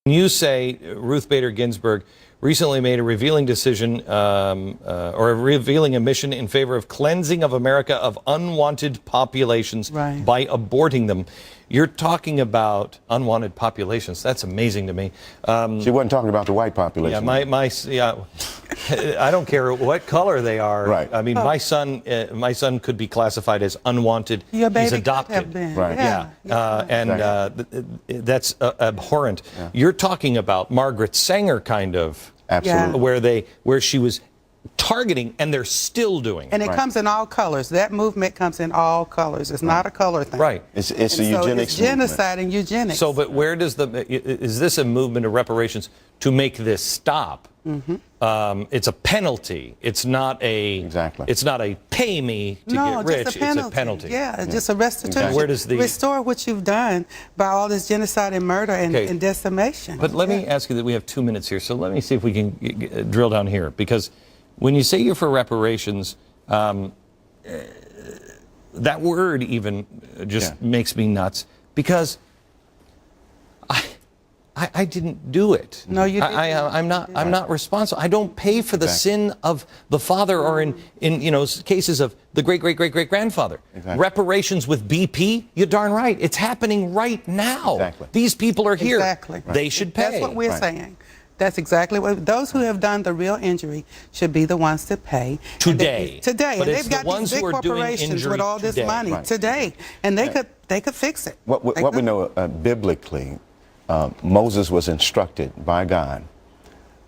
You say Ruth Bader Ginsburg recently made a revealing decision or a revealing a mission in favor of cleansing of America of unwanted populations by aborting them. You're talking about unwanted populations. That's amazing to me. She wasn't talking about the white population. Yeah, I don't care what color they are. Right. I mean, my son could be classified as unwanted. Your baby He's adopted. could have been. Right. Yeah. That's abhorrent. Yeah. You're talking about Margaret Sanger kind of. Absolutely. Where she was targeting, and they're still doing it. And it comes in all colors. That movement comes in all colors. It's not a color thing. Right. It's a eugenics it's genocide and eugenics. So, but where does is this a movement of reparations to make this stop? Mm-hmm. It's a penalty. It's not a It's not a pay me to get rich. Just a penalty. It's a penalty. Yeah, just a restitution. Exactly. Where does restore what you've done by all this genocide and murder and decimation? But let me ask you that we have 2 minutes here, so let me see if we can drill down here, because when you say you're for reparations, that word even just makes me nuts, because I didn't do it. No, you didn't. I'm not responsible. I don't pay for the sin of the father, or in cases of the great grandfather. Reparations with BP, you're darn right. It's happening right now. Exactly. These people are here. Exactly. They should pay. That's what we're saying. That's exactly what those who have done the real injury should be the ones to pay today. But and they've got these big corporations with all this money today, and they could fix it. What we know biblically, Moses was instructed by God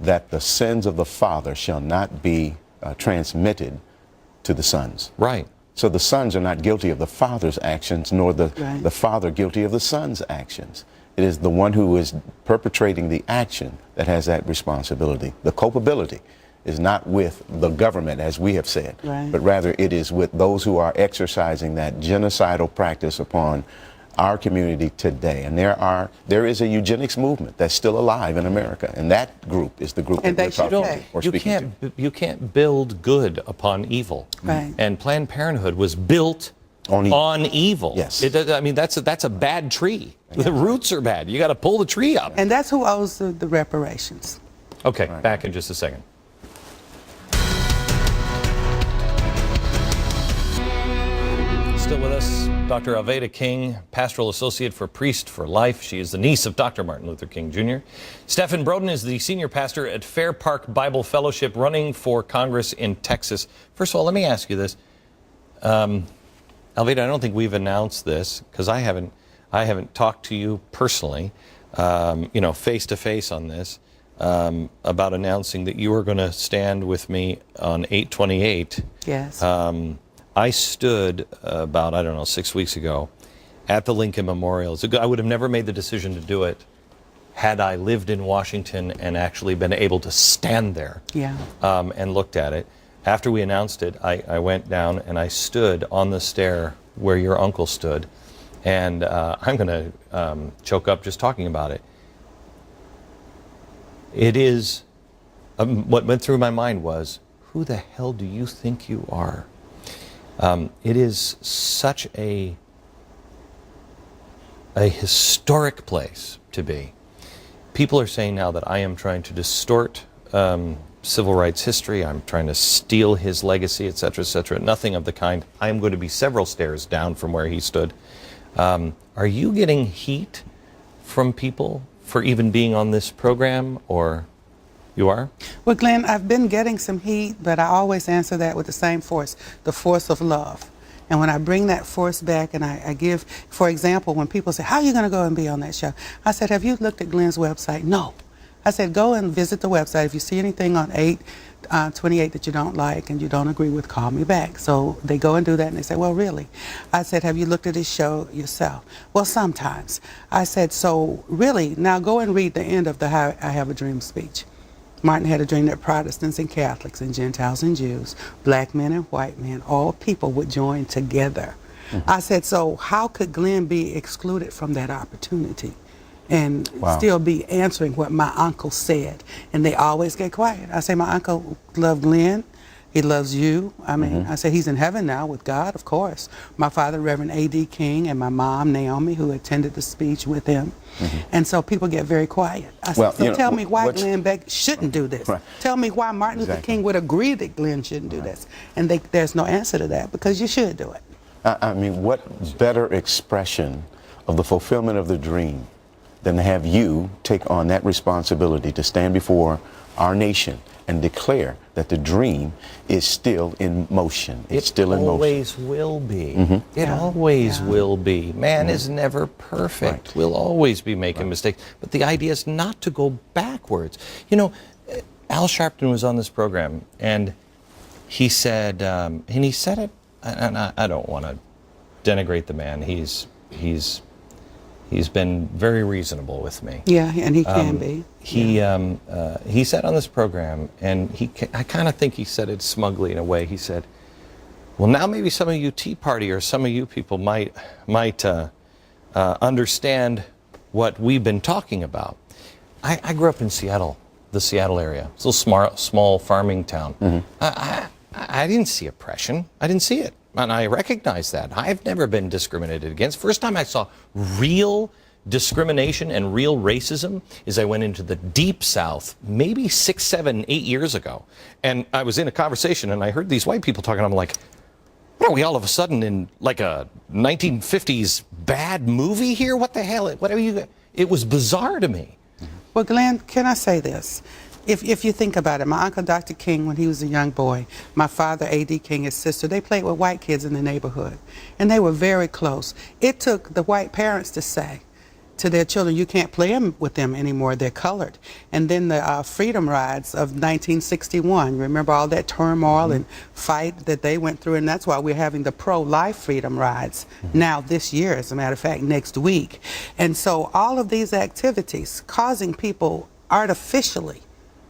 that the sins of the father shall not be transmitted to the sons. Right. So the sons are not guilty of the father's actions, nor the father guilty of the son's actions. It is the one who is perpetrating the action that has that responsibility. The culpability is not with the government, as we have said, but rather it is with those who are exercising that genocidal practice upon our community today. And there is a eugenics movement that's still alive in America, and that group is the group that we're talking or speaking to. You can't build good upon evil. And Planned Parenthood was built on evil. Yes. I mean, that's a bad tree. The roots are bad. You got to pull the tree up. And that's who owes the reparations. Okay, back in just a second. Still with us, Dr. Alveda King, Pastoral Associate for Priest for Life. She is the niece of Dr. Martin Luther King Jr. Stephen Broden is the Senior Pastor at Fair Park Bible Fellowship, running for Congress in Texas. First of all, let me ask you this. Alveda, I don't think we've announced this, because I haven't talked to you personally, face to face on this, about announcing that you were going to stand with me on 8/28. Yes. I stood about, 6 weeks ago at the Lincoln Memorial. I would have never made the decision to do it had I lived in Washington and actually been able to stand there and looked at it. After we announced it, I went down and I stood on the stair where your uncle stood. And I'm going to choke up just talking about it. It is, what went through my mind was, who the hell do you think you are? It is such a historic place to be. People are saying now that I am trying to distort civil rights history. I'm trying to steal his legacy, et cetera, et cetera. Nothing of the kind. I am going to be several stairs down from where he stood. Are you getting heat from people for even being on this program, or you are? Well, Glenn, I've been getting some heat, but I always answer that with the same force, the force of love. And when I bring that force back and I give, for example, when people say, how are you going to go and be on that show? I said, have you looked at Glenn's website? No. I said, go and visit the website. If you see anything on 8/28 that you don't like and you don't agree with, call me back. So they go and do that, and they say, well, really? I said, have you looked at his show yourself? Well, sometimes. I said, so really, now go and read the end of the How I Have a Dream speech. Martin had a dream that Protestants and Catholics and Gentiles and Jews, black men and white men, all people would join together. I said, so how could Glenn be excluded from that opportunity and still be answering what my uncle said? And they always get quiet. I say, my uncle loved Glenn. He loves you. I mean, I say he's in heaven now with God, of course. My father, Reverend A.D. King, and my mom, Naomi, who attended the speech with him. And so people get very quiet. I said, so tell me why Glenn Beck shouldn't do this. Right. Tell me why Martin Luther King would agree that Glenn shouldn't do this. And there's no answer to that, because you should do it. I mean, what better expression of the fulfillment of the dream than to have you take on that responsibility to stand before our nation and declare that the dream is still in motion. It's still in motion. It always will be. It always will be. Man is never perfect. We'll always be making mistakes. But the idea is not to go backwards. You know, Al Sharpton was on this program, and he said, and I don't want to denigrate the man. He's been very reasonable with me. Yeah, and he can be. He said on this program, and I kind of think he said it smugly in a way. He said, "Well, now maybe some of you Tea Party or some of you people might understand what we've been talking about." I grew up in Seattle, the Seattle area. It's a little small farming town. I didn't see oppression. I didn't see it. And I recognize that. I've never been discriminated against. First time I saw real discrimination and real racism is I went into the Deep South maybe 6, 7, 8 years ago. And I was in a conversation and I heard these white people talking. I'm like, what are we all of a sudden in like a 1950s bad movie here? What the hell? What are you? It was bizarre to me. Well, Glenn, can I say this? If you think about it, my uncle Dr. King, when he was a young boy, my father, A.D. King, his sister, they played with white kids in the neighborhood. And they were very close. It took the white parents to say to their children, you can't play with them anymore, they're colored. And then the freedom rides of 1961, remember all that turmoil and fight that they went through, and that's why we're having the pro-life freedom rides now this year, as a matter of fact, next week. And so all of these activities causing people artificially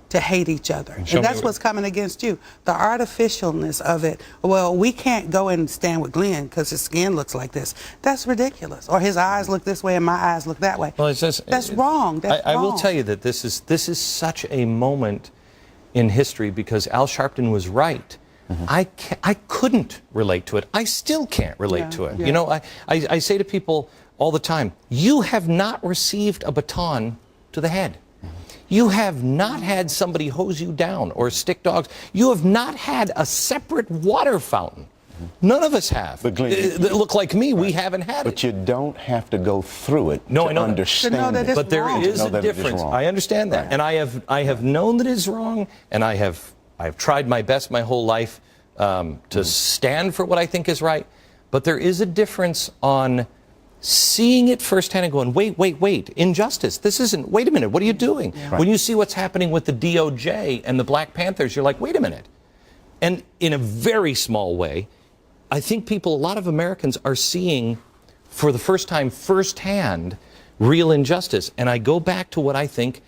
to hate each other. And that's what's coming against you. The artificialness of it. Well, we can't go and stand with Glenn because his skin looks like this. That's ridiculous. Or his eyes look this way and my eyes look that way. Well, that's wrong. I will tell you that this is such a moment in history because Al Sharpton was right. I couldn't relate to it. I still can't relate to it. You know, I say to people all the time, you have not received a baton to the head. You have not had somebody hose you down or stick dogs. You have not had a separate water fountain. None of us have. But Glenn, look like me, we haven't had it. But you don't have to go through it to understand it. But there is a difference. I understand that. And I have known that it's wrong, and I have tried my best my whole life to stand for what I think is right. But there is a difference on seeing it firsthand and going, wait, injustice. This isn't, wait a minute, what are you doing? When you see what's happening with the DOJ and the Black Panthers, you're like, wait a minute. And in a very small way, I think a lot of Americans are seeing for the first time firsthand real injustice. And I go back to what I think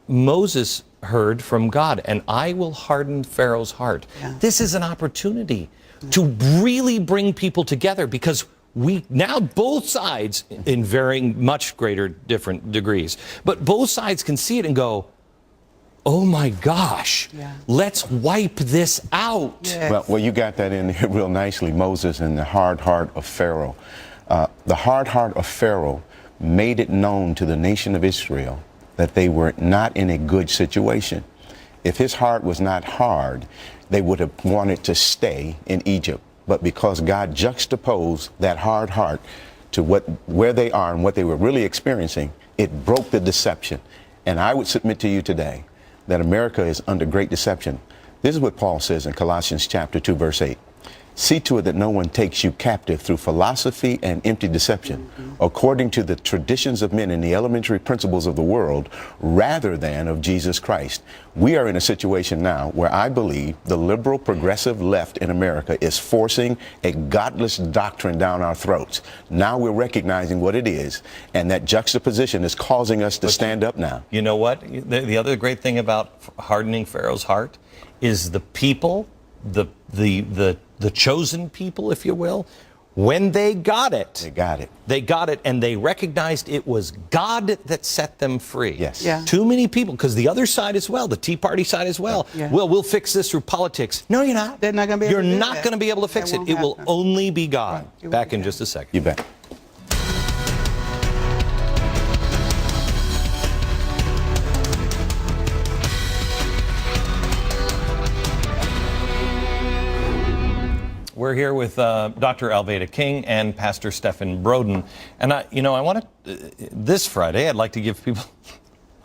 Moses heard from God, and I will harden Pharaoh's heart. This is an opportunity to really bring people together because we now, both sides, in varying much greater different degrees, but both sides can see it and go, oh my gosh, let's wipe this out. Well, you got that in there real nicely, Moses and the hard heart of Pharaoh. The hard heart of Pharaoh made it known to the nation of Israel that they were not in a good situation. If his heart was not hard, they would have wanted to stay in Egypt. But because God juxtaposed that hard heart to where they are and what they were really experiencing, it broke the deception. And I would submit to you today that America is under great deception. This is what Paul says in Colossians chapter 2, verse 8. See to it that no one takes you captive through philosophy and empty deception, according to the traditions of men and the elementary principles of the world, rather than of Jesus Christ. We are in a situation now where I believe the liberal progressive left in America is forcing a godless doctrine down our throats. Now we're recognizing what it is, and that juxtaposition is causing us to stand up now. You know what? The other great thing about hardening Pharaoh's heart is the people, the chosen people, if you will, When they got it, They got it. they got it, and they recognized it was God that set them free. Yes. Yeah. Too many people, because the other side as well, the Tea Party side as well, Yeah. well, we'll fix this through politics. No, you're not. They're not gonna be able You're to do not that. going to be able to fix That it. won't It will happen. only be God. Right. It will Back be in God. just a second. You bet. We're here with Dr. Alveda King and Pastor Stephen Broden. And I want to, this Friday, I'd like to give people,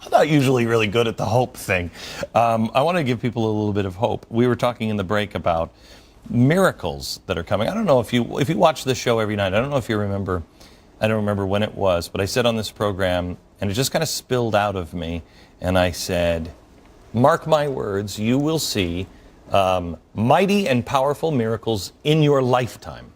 I'm not usually really good at the hope thing. I want to give people a little bit of hope. We were talking in the break about miracles that are coming. I don't know if you watch this show every night. I don't know if you remember, I don't remember when it was, but I said on this program, and it just kind of spilled out of me, and I said, mark my words, you will see mighty and powerful miracles in your lifetime.